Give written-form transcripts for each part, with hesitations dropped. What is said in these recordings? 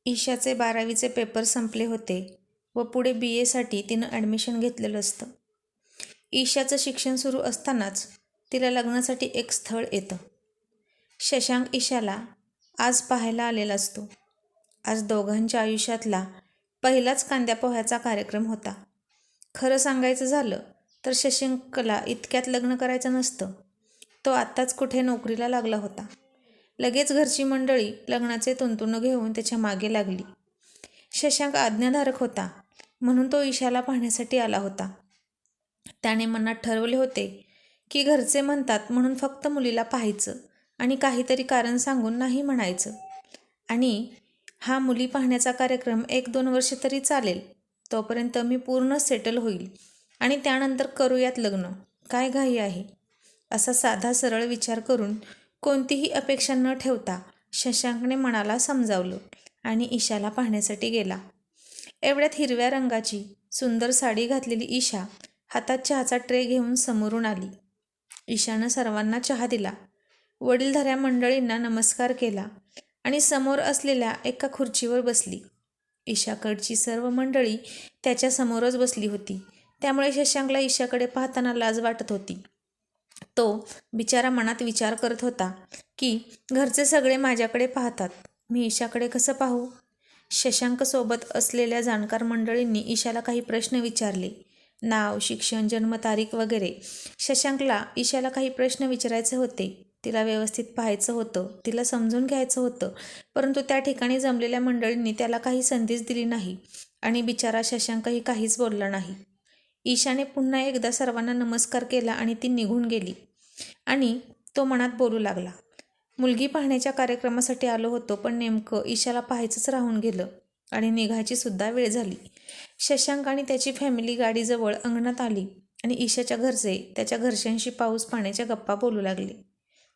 ईशाचे 12वीचे paper संपले होते व पुढे BA साठी तिनं ॲडमिशन घेतलेलं असतं. ईशाचं शिक्षण सुरू असतानाच तिला लग्नासाठी एक स्थळ येतं. शशांक ईशाला आज पाहायला आलेला असतो. आज दोघांच्या आयुष्यातला पहिलाच कांद्या पोह्याचा कार्यक्रम होता. खरं सांगायचं झालं तर शशांकला इतक्यात लग्न करायचं नसतं. तो आत्ताच कुठे नोकरीला लागला होता. लगेच घरची मंडळी लग्नाचे तुणतुणं घेऊन त्याच्या मागे लागली. शशांक आज्ञाधारक होता म्हणून तो ईशाला पाहण्यासाठी आला होता. त्याने मनात ठरवले होते की घरचे म्हणतात म्हणून फक्त मुलीला पाहायचं आणि काहीतरी कारण सांगून नाही म्हणायचं. आणि हा मुली पाहण्याचा कार्यक्रम 1-2 वर्ष तरी चालेल. तोपर्यंत मी पूर्ण सेटल होईल आणि त्यानंतर करूयात लग्न. काय घाई आहे? असा साधा सरळ विचार करून कोणतीही अपेक्षा न ठेवता शशांकने मनाला समजावलं आणि ईशाला पाहण्यासाठी गेला. एवढ्यात हिरव्या रंगाची सुंदर साडी घातलेली ईशा हातात चहाचा ट्रे घेऊन समोरून आली. ईशानं सर्वांना चहा दिला. वडीलधाऱ्या मंडळींना नमस्कार केला आणि समोर असलेल्या एका खुर्चीवर बसली. ईशाकडची सर्व मंडळी त्याच्या समोरच बसली होती. त्यामुळे शशांकला ईशाकडे पाहताना लाज वाटत होती. तो बिचारा मनात विचार करत होता की घरचे सगळे माझ्याकडे पाहतात, मी ईशाकडे कसं पाहू? शशांकसोबत असलेल्या जाणकार मंडळींनी ईशाला काही प्रश्न विचारले. नाव, शिक्षण, जन्मतारीख वगैरे. शशांकला ईशाला काही प्रश्न विचारायचे होते. तिला व्यवस्थित पाहायचं होतं, तिला समजून घ्यायचं होतं. परंतु त्या ठिकाणी जमलेल्या मंडळींनी त्याला काही संधीच दिली नाही आणि बिचारा शशांकही काहीच बोलला नाही. ईशाने पुन्हा एकदा सर्वांना नमस्कार केला आणि ती निघून गेली. आणि तो मनात बोलू लागला, मुलगी पाहण्याच्या कार्यक्रमासाठी आलो होतो पण नेमकं ईशाला पाहायचंच राहून गेलं आणि निघायची सुद्धा वेळ झाली. शशांक आणि त्याची फॅमिली गाडीजवळ अंगणात आली आणि ईशाच्या घरचे त्याच्या घरच्यांशी पाऊस पाण्याच्या गप्पा बोलू लागले.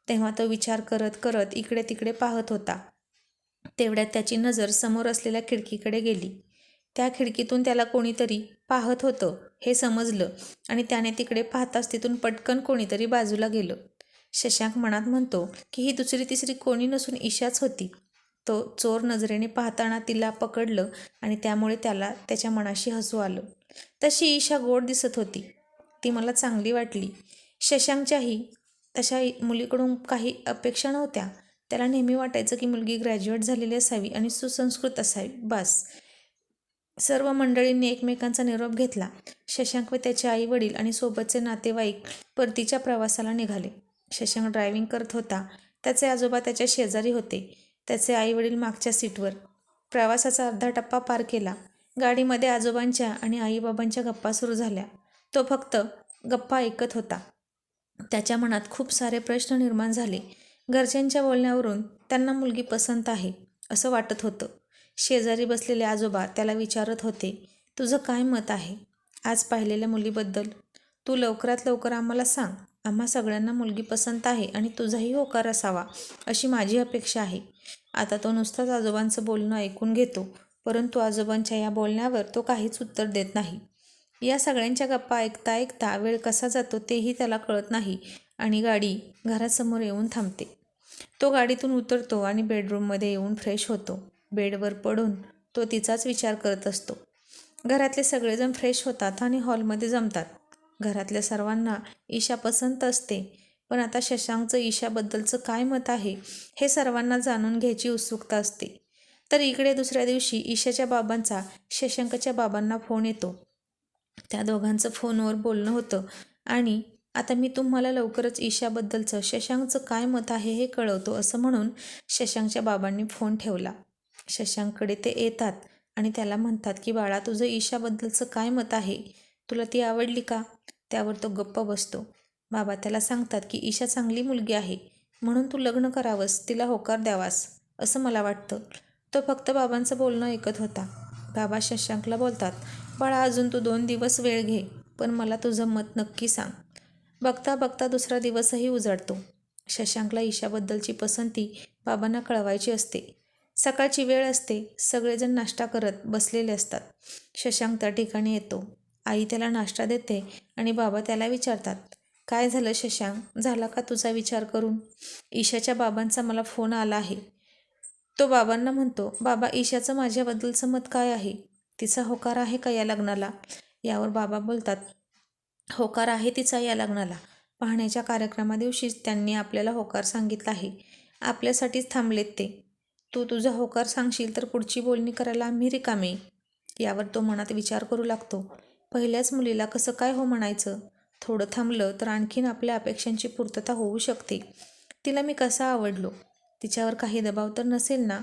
तेव्हा तो विचार करत करत इकडे तिकडे पाहत होता. तेवढ्यात त्याची नजर समोर असलेल्या खिडकीकडे गेली. त्या खिडकीतून त्याला कोणीतरी पाहत होतं हे समजलं आणि त्याने तिकडे पाहताच तिथून पटकन कोणीतरी बाजूला गेलं. शशांक मनात म्हणतो की ही दुसरी तिसरी कोणी नसून ईशाच होती. तो चोर नजरेने पाहताना तिला पकडलं आणि त्यामुळे त्याला त्याच्या मनाशी हसू आलं. तशी ईशा गोड दिसत होती. ती मला चांगली वाटली. शशांकच्याही तशा मुलीकडून काही अपेक्षा नव्हत्या. त्याला नेहमी वाटायचं की मुलगी ग्रॅज्युएट झालेली असावी आणि सुसंस्कृत असावी, बस. सर्व मंडळींनी एकमेकांचा निरोप घेतला. शशांक व त्याचे आई वडील आणि सोबतचे नातेवाईक परतीच्या प्रवासाला निघाले. शशांक ड्रायव्हिंग करत होता. त्याचे आजोबा त्याच्या शेजारी होते. त्याचे आई वडील मागच्या सीटवर. प्रवासाचा अर्धा टप्पा पार केला. गाडीमध्ये आजोबांच्या आणि आईबाबांच्या गप्पा सुरू झाल्या. तो फक्त गप्पा ऐकत होता. त्याच्या मनात खूप सारे प्रश्न निर्माण झाले. घरच्यांच्या बोलण्यावरून त्यांना मुलगी पसंत आहे असं वाटत होतं. शेजारी बसलेले आजोबा त्याला विचारत होते, तुझं काय मत आहे आज पाहिलेल्या मुलीबद्दल? तू लवकरात लवकर आम्हाला सांग. आम्हा सगळ्यांना मुलगी पसंत आहे आणि तुझाही होकार असावा अशी माझी अपेक्षा आहे. आता तो नुसताच आजोबांचं बोलणं ऐकून घेतो, परंतु आजोबांच्या या बोलण्यावर तो काहीच उत्तर देत नाही. या सगळ्यांच्या गप्पा ऐकता ऐकता वेळ कसा जातो तेही त्याला कळत नाही आणि गाडी घरासमोर येऊन थांबते. तो गाडीतून उतरतो आणि बेडरूममध्ये येऊन फ्रेश होतो. बेडवर पडून तो तिचाच विचार करत असतो. घरातले सगळेजण फ्रेश होतात आणि हॉलमध्ये जमतात. घरातल्या सर्वांना ईशा पसंत असते, पण आता शशांकचं ईशाबद्दलचं काय मत आहे हे सर्वांना जाणून घ्यायची उत्सुकता असते. तर इकडे दुसऱ्या दिवशी ईशाच्या बाबांचा शशांकच्या बाबांना फोन येतो. त्या दोघांचं फोनवर बोलणं होतं आणि आता मी तुम्हाला लवकरच ईशाबद्दलचं शशांकचं काय मत आहे हे कळवतो असं म्हणून शशांकच्या बाबांनी फोन ठेवला. शशांककडे ते येतात आणि त्याला म्हणतात की बाळा, तुझं ईशाबद्दलचं काय मत आहे? तुला ती आवडली का? त्यावर तो गप्प बसतो. बाबा त्याला सांगतात की ईशा चांगली मुलगी आहे म्हणून तू लग्न करावंस, तिला होकार द्यावास असं मला वाटतं. तो फक्त बाबांचं बोलणं ऐकत होता. बाबा शशांकला बोलतात, बाळा अजून तू 2 दिवस वेळ घे, पण मला तुझं मत नक्की सांग. बघता बघता दुसरा दिवसही उजाडतो. शशांकला ईशाबद्दलची पसंती बाबांना कळवायची असते. सकाळची वेळ असते. सगळेजण नाश्ता करत बसलेले असतात. शशांक त्या ठिकाणी येतो. आई त्याला नाश्ता देते आणि बाबा त्याला विचारतात, काय झालं शशांक, झाला का तुझा विचार करून? ईशाच्या बाबांचा मला फोन आला आहे. तो बाबांना म्हणतो, बाबा ईशाचं माझ्याबद्दलचं मत काय आहे? तिचा होकार आहे का या लग्नाला? यावर बाबा बोलतात, होकार आहे तिचा या लग्नाला. पाहण्याच्या कार्यक्रमादिवशीच त्यांनी आपल्याला होकार सांगितला आहे. आपल्यासाठीच थांबलेत ते. तू तुझा होकार सांगशील तर पुढची बोलणी करायला आम्ही रिकामे. यावर तो मनात विचार करू लागतो, पहिल्याच मुलीला कसं काय हो म्हणायचं? थोडं थांबलं तर आणखीन आपल्या अपेक्षांची पूर्तता होऊ शकते. तिला मी कसा आवडलो? तिच्यावर काही दबाव तर नसेल ना?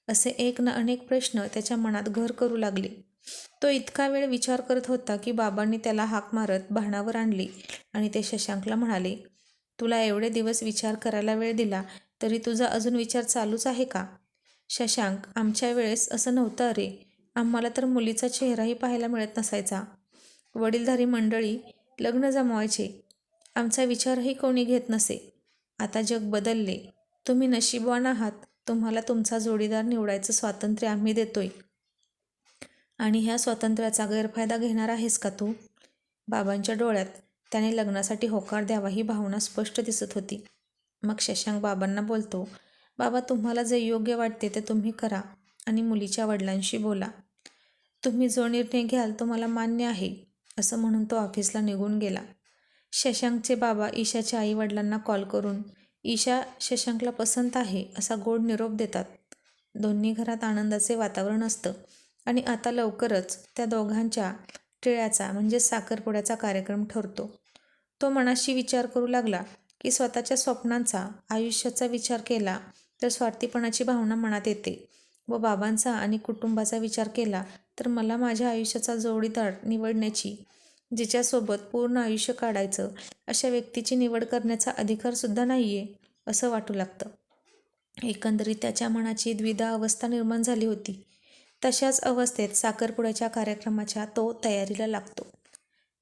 असे एक ना अनेक प्रश्न त्याच्या मनात घर करू लागले. तो इतका वेळ विचार करत होता की बाबांनी त्याला हाक मारत भानावर आणली आणि ते शशांकला म्हणाले, तुला एवढे दिवस विचार करायला वेळ दिला तरी तुझा अजून विचार चालूच आहे का? शशांक, आमच्या वेळेस असं नव्हतं अरे. आम्हाला तर मुलीचा चेहराही पाहायला मिळत नसायचा. वडीलधारी मंडळी लग्न जमवायचे. आमचा विचारही कोणी घेत नसे. आता जग बदलले. तुम्ही नशीबवान आहात. तुम्हाला तुमचा जोडीदार निवडायचं स्वातंत्र्य आम्ही देतोय. आणि ह्या स्वातंत्र्याचा गैरफायदा घेणार आहेस का तू? बाबांच्या डोळ्यात त्याने लग्नासाठी होकार द्यावा ही भावना स्पष्ट दिसत होती. मग शशांक बाबांना बोलतो, बाबा तुम्हाला जे योग्य वाटते ते तुम्ही करा आणि मुलीच्या वडिलांशी बोला. तुम्ही जो निर्णय घ्याल तो मला मान्य आहे, असं म्हणून तो ऑफिसला निघून गेला. शशांकचे बाबा ईशाच्या आईवडिलांना कॉल करून ईशा शशांकला पसंत आहे असा गोड निरोप देतात. दोन्ही घरात आनंदाचे वातावरण असतं आणि आता लवकरच त्या दोघांच्या टिळ्याचा म्हणजे साखरपुड्याचा कार्यक्रम ठरतो. तो मनाशी विचार करू लागला की स्वतःच्या स्वप्नांचा, आयुष्याचा विचार केला तर स्वार्थीपणाची भावना मनात येते व बाबांचा आणि कुटुंबाचा विचार केला तर मला माझ्या आयुष्याचा जोडीदार निवडण्याची, जिच्यासोबत पूर्ण आयुष्य काढायचं अशा व्यक्तीची निवड करण्याचा अधिकारसुद्धा नाही आहे असं वाटू लागतं. एकंदरीत त्याच्या मनाची द्विधा अवस्था निर्माण झाली होती. तशाच अवस्थेत साखरपुड्याच्या कार्यक्रमाच्या तो तयारीला लागतो.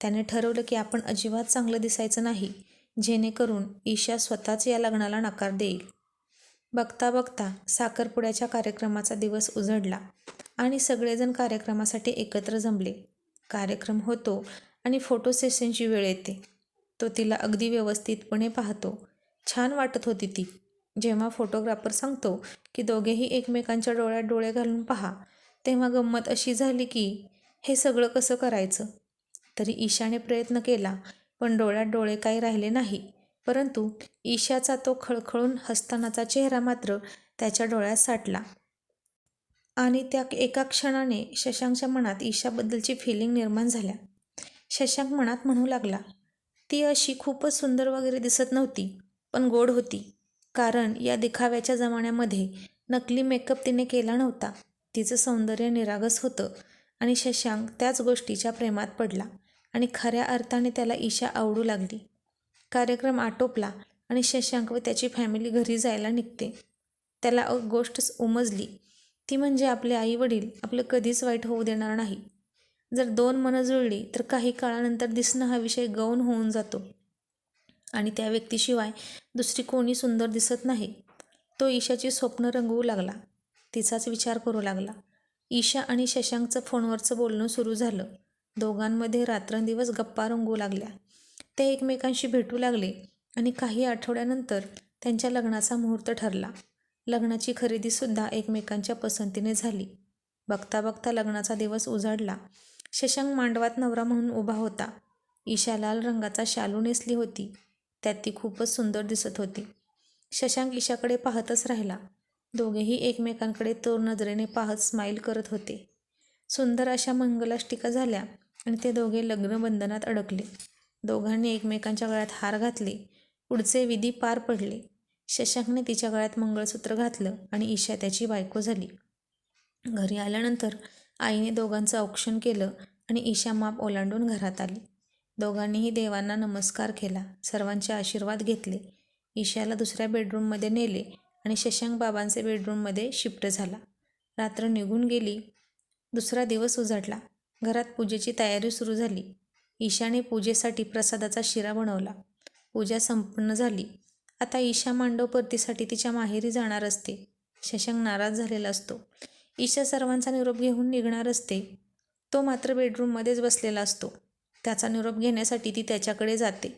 त्याने ठरवलं की आपण अजिबात चांगलं दिसायचं नाही, जेणेकरून ईशा स्वतःच या लग्नाला नकार देईल. बघता बघता साखरपुड्याच्या कार्यक्रमाचा दिवस उजडला आणि सगळेजण कार्यक्रमासाठी एकत्र जमले. कार्यक्रम होतो आणि फोटो सेशनची वेळ येते. तो तिला अगदी व्यवस्थितपणे पाहतो. छान वाटत होती ती. जेव्हा फोटोग्राफर सांगतो की दोघेही एकमेकांच्या डोळ्यात डोळे घालून पहा, तेव्हा गंमत अशी झाली की हे सगळं कसं करायचं? तरी ईशाने प्रयत्न केला, पण डोळ्यात डोळे काही राहिले नाही. परंतु ईशाचा तो खळखळून हसतानाचा चेहरा मात्र त्याच्या डोळ्यात साठला. आणि त्या एका क्षणाने शशांकच्या मनात ईशाबद्दलची फिलिंग निर्माण झाल्या. शशांक मनात म्हणू लागला, ती अशी खूपच सुंदर वगैरे दिसत नव्हती, पण गोड होती. कारण या दिखाव्याच्या जमान्यामध्ये नकली मेकअप तिने केला नव्हता. तिचं सौंदर्य निरागस होतं आणि शशांक त्याच गोष्टीच्या प्रेमात पडला आणि खऱ्या अर्थाने त्याला ईशा आवडू लागली. कार्यक्रम आटोपला आणि शशांक व त्याची फॅमिली घरी जायला निघते. त्याला एक गोष्ट उमजली, ती म्हणजे आपले आईवडील आपलं कधीच वाईट होऊ देणार नाही. जर दोन मनं जुळली तर काही काळानंतर दिसणं हा विषय गौण होऊन जातो आणि त्या व्यक्तीशिवाय दुसरी कोणी सुंदर दिसत नाही. तो ईशाची स्वप्न रंगवू लागला. तिचाच विचार करू लागला. ईशा आणि शशांकचं फोनवरचं बोलणं सुरू झालं. दोघांमध्ये रात्रंदिवस गप्पा रंगू लागल्या. ते एकमेकांशी भेटू लागले आणि काही आठवड्यानंतर त्यांच्या लग्नाचा मुहूर्त ठरला. लग्नाची खरेदीसुद्धा एकमेकांच्या पसंतीने झाली. बघता बघता लग्नाचा दिवस उजाडला. शशांक मांडवात नवरा म्हणून उभा होता. ईशा लाल रंगाचा शालू नेसली होती. त्यात ती खूपच सुंदर दिसत होती. शशांक ईशाकडे पाहतच राहिला. दोघेही एकमेकांकडे तोर नजरेने पाहत स्माईल करत होते. सुंदर अशा मंगलाष्टिका झाल्या आणि ते दोघे लग्नबंधनात अडकले. दोघांनी एकमेकांच्या गळ्यात हार घातले. पुढचे विधी पार पडले. शशांकने तिच्या गळ्यात मंगळसूत्र घातलं आणि ईशा त्याची बायको झाली. घरी आल्यानंतर आईने दोघांचं औक्षण केलं आणि ईशा माप ओलांडून घरात आली. दोघांनीही देवांना नमस्कार केला. सर्वांचे आशीर्वाद घेतले. ईशाला दुसऱ्या बेडरूममध्ये नेले आणि शशांक बाबांचे बेडरूममध्ये शिफ्ट झाला. रात्र निघून गेली. दुसरा दिवस उजाडला. घरात पूजेची तयारी सुरू झाली. ईशाने पूजेसाठी प्रसादाचा शिरा बनवला. पूजा संपन्न झाली. आता ईशा मांडव परतीसाठी तिच्या माहेरी जाणार असते. शशांक नाराज झालेला असतो. ईशा सर्वांचा निरोप घेऊन निघणार असते. तो मात्र बेडरूममध्येच बसलेला असतो. त्याचा निरोप घेण्यासाठी ती त्याच्याकडे जाते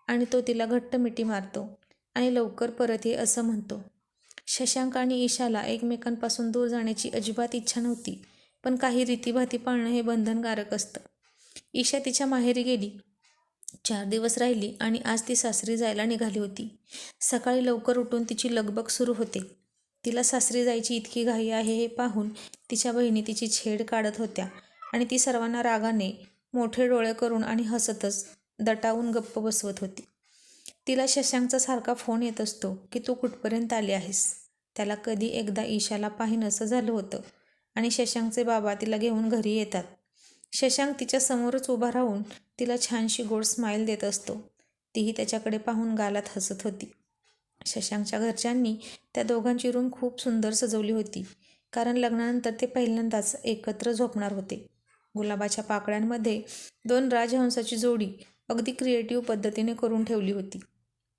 आणि तो तिला घट्ट मिठी मारतो आणि लवकर परत ये असं म्हणतो. शशांक आणि ईशाला एकमेकांपासून दूर जाण्याची अजिबात इच्छा नव्हती, पण काही रीतीभाती पाळणं हे बंधनकारक असतं. ईशा तिच्या माहेरी गेली. 4 दिवस राहिली आणि आज ती सासरी जायला निघाली होती. सकाळी लवकर उठून तिची लगबग सुरू होते. तिला सासरी जायची इतकी घाई आहे हे पाहून तिच्या बहिणी तिची छेड काढत होत्या आणि ती सर्वांना रागाने मोठे डोळे करून आणि हसतच दटावून गप्प बसवत होती. तिला शशांकचा सारखा फोन येत असतो की तू कुठपर्यंत आली आहेस. त्याला कधी एकदा ईशाला पाहिनसं झालं होतं आणि शशांकचे बाबा तिला घेऊन घरी येतात. शशांक तिच्या समोरच उभा राहून तिला छानशी गोड स्माईल देत असतो. तीही त्याच्याकडे पाहून गालात हसत होती. शशांकच्या घरच्यांनी त्या दोघांची रूम खूप सुंदर सजवली होती, कारण लग्नानंतर ते पहिल्यांदाच एकत्र झोपणार होते. गुलाबाच्या पाकळ्यांमध्ये 2 राजहंसाची जोडी अगदी क्रिएटिव्ह पद्धतीने करून ठेवली होती.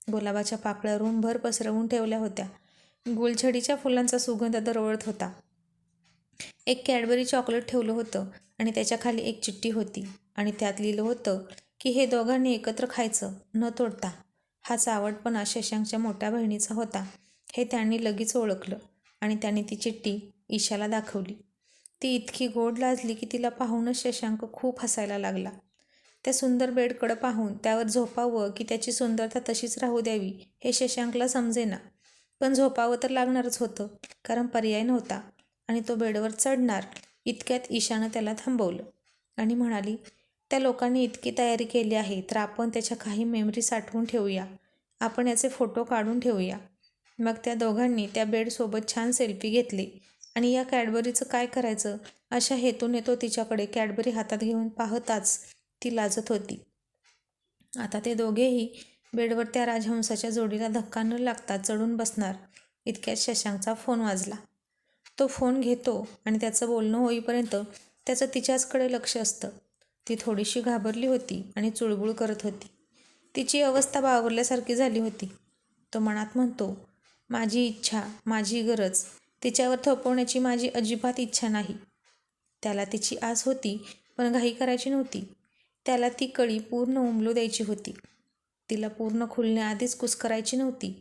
गुलाबाच्या पाकळ्या रूमभर पसरवून ठेवल्या होत्या. गुलछडीच्या फुलांचा सुगंध दरवळत होता. एक कॅडबरी चॉकलेट ठेवलं होतं आणि त्याच्या खाली एक चिठ्ठी होती आणि त्यात लिहिलं होतं की हे दोघांनी एकत्र खायचं न तोडता. हा चावटपणा शशांकच्या मोठ्या बहिणीचा होता हे त्यांनी लगेच ओळखलं आणि त्यांनी ती चिठ्ठी ईशाला दाखवली. ती इतकी गोड लाजली की तिला पाहूनच शशांक खूप हसायला लागला. त्या सुंदर बेडकडं पाहून त्यावर झोपावं की त्याची सुंदरता तशीच राहू द्यावी हे शशांकला समजेना. पण झोपावं तर लागणारच होतं, कारण पर्याय नव्हता आणि तो बेडवर चढणार इतक्यात ईशानं त्याला थांबवलं आणि म्हणाली, त्या लोकांनी इतकी तयारी केली आहे तर आपण त्याच्या काही मेमरी साठवून ठेवूया. आपण याचे फोटो काढून ठेवूया. मग त्या दोघांनी त्या बेडसोबत छान सेल्फी घेतली आणि या कॅडबरीचं काय करायचं अशा हेतूने तो तिच्याकडे कॅडबरी हातात घेऊन पाहताच ती लाजत होती. आता ते दोघेही बेडवर त्या राजहंसाच्या जोडीला धक्का न लागता चढून बसणार इतक्यात शशांकचा फोन वाजला. तो फोन घेतो आणि त्याचं बोलणं होईपर्यंत त्याचं तिच्याचकडे लक्ष असतं. ती थोडीशी घाबरली होती आणि चुळबुळ करत होती. तिची अवस्था बावरल्यासारखी झाली होती. तो मनात म्हणतो, माझी इच्छा, माझी गरज तिच्यावर थोपवण्याची माझी अजिबात इच्छा नाही. त्याला तिची आस होती, पण घाई करायची नव्हती. त्याला ती कळी पूर्ण उमलू द्यायची होती. तिला पूर्ण खुलण्याआधीच कुस्करायची नव्हती.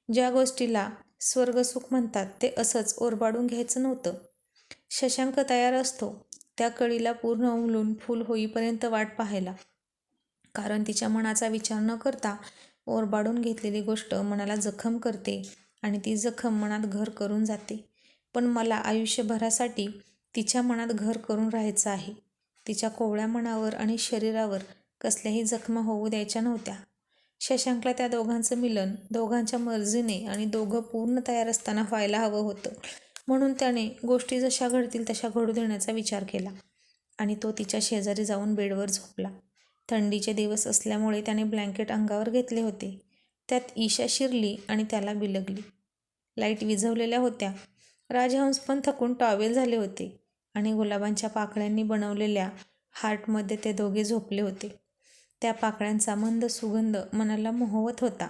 ज्या गोष्टीला स्वर्गसुख म्हणतात ते असंच ओरबाडून घ्यायचं नव्हतं. शशांक तयार असतो त्या कळीला पूर्ण उमलून फूल होईपर्यंत वाट पाहायला, कारण तिच्या मनाचा विचार न करता ओरबाडून घेतलेली गोष्ट मनाला जखम करते आणि ती जखम मनात घर करून जाते. पण मला आयुष्यभरासाठी तिच्या मनात घर करून राहायचं आहे. तिच्या कोवळ्या मनावर आणि शरीरावर कसल्याही जखमा होऊ द्यायच्या नव्हत्या. शशांकला त्या दोघांचं मिलन दोघांच्या मर्जीने आणि दोघं पूर्ण तयार असताना व्हायला हवं होतं. म्हणून त्याने गोष्टी जशा घडतील तशा घडू देण्याचा विचार केला आणि तो तिच्या शेजारी जाऊन बेडवर झोपला. थंडीचे दिवस असल्यामुळे त्याने ब्लँकेट अंगावर घेतले होते. त्यात ईशा शिरली आणि त्याला बिलगली. लाईट विझवलेल्या होत्या. राजहंस पण थकून टॉवेल झाले होते आणि गुलाबांच्या पाकळ्यांनी बनवलेल्या हार्टमध्ये ते दोघे झोपले होते. त्या पाकळ्यांचा मंद सुगंध मनाला मोहवत होता.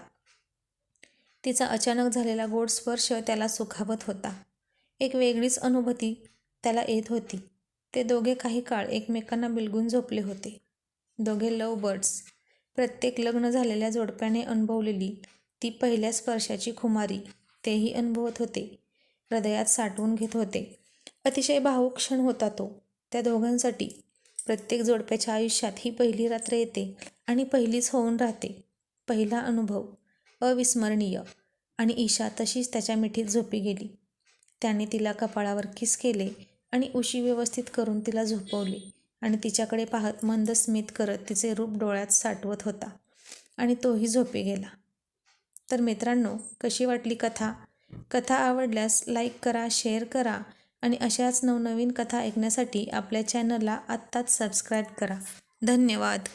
तिचा अचानक झालेला गोड स्पर्श त्याला सुखावत होता. एक वेगळीच अनुभूती त्याला येत होती. ते दोघे काही काळ एकमेकांना बिलगून झोपले होते. दोघे लव्ह बर्ड्स. प्रत्येक लग्न झालेल्या जोडप्याने अनुभवलेली ती पहिल्या स्पर्शाची खुमारी तेही अनुभवत होते, हृदयात साठवून घेत होते. अतिशय भावूक क्षण होता तो त्या दोघांसाठी. प्रत्येक जोडप्याच्या आयुष्यात ही पहिली रात्र येते आणि पहिलीच होऊन राहते. पहिला अनुभव अविस्मरणीय. आणि ईशा तशीच त्याच्या मिठीत झोपी गेली. त्याने तिला कपाळावर किस केले आणि उशी व्यवस्थित करून तिला झोपवले आणि तिच्याकडे पाहत मंद स्मित करत तिचे रूप डोळ्यात साठवत होता आणि तोही झोपी गेला. तर मित्रांनो, कशी वाटली कथा? कथा आवडल्यास लाईक करा, शेअर करा आणि अशाच नवनवीन कथा ऐकण्यासाठी आपल्या चॅनलला आत्ताच सबस्क्राईब करा. धन्यवाद.